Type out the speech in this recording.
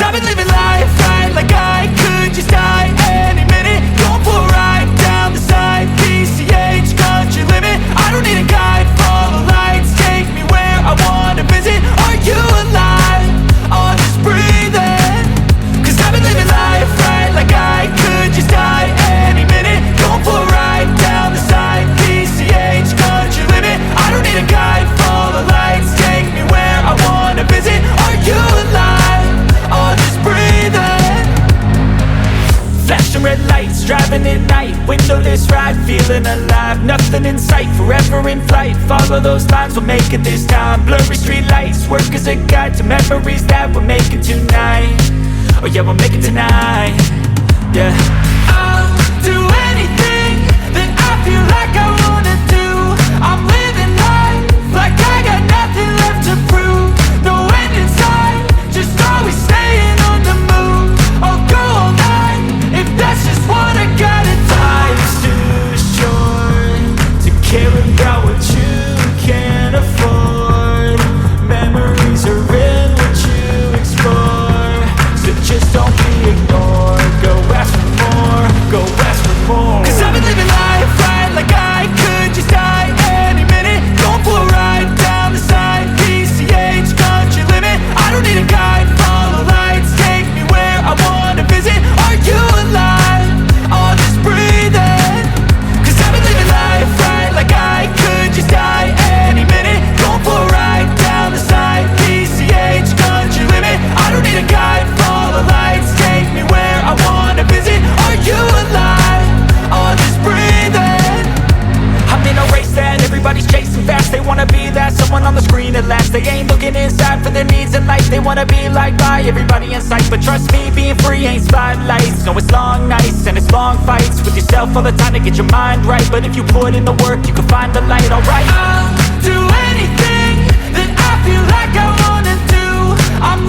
Cause I've been living life right like I could just die any minute. Going for a ride down the side, PCH, country limit. I don't need a guide, follow lights, take me where I wanna visit. Are you alive? Or just breathing? Cause I've been living life right like I could just die any minute. Going for a ride down the side, PCH, country limit. I don't need a guide, follow lights, take me where I wanna visit. Are you alive? Or just breathing? Flashing red lights, driving at night, windowless ride, feeling alive. Nothing in sight, forever in flight. Follow those lines, we'll make it this time. Blurry street lights, work as a guide to memories that we're making tonight. Oh yeah, we'll make it tonight. Yeah. I'll do anything that I feel like I wanna do. I'm living life like I got nothing left to prove. No end in sight, just always staying on the move. I'll go all night if that's just what I gotta do. Life's too short to care about what you can't afford. Memories are in what you explore, so just don't be ignored. Go ask for more, go ask for more. Cause I've been living life right like I could just die any minute. Going for a ride down the side, PCH, country limit. I don't need a guide, follow lights, take me where I wanna visit. Are you alive? Or just breathing? Cause I've been living life right like I could just die any minute. Going for a ride down the side, PCH, country limit. I don't need a guide, follow lights, take me where I wanna visit. Are you alive? Or just breathing? I'm in a race that everybody's chasing fast. They wanna be that someone on the screen at last. They ain't looking inside for their needs in life. They wanna be liked by everybody in sight. But trust me, being free ain't spotlights. No, it's long nights and it's long fights with yourself all the time to get your mind right. But if you put in the work, you can find the light, alright. I'll do anything that I feel like I wanna do. I'm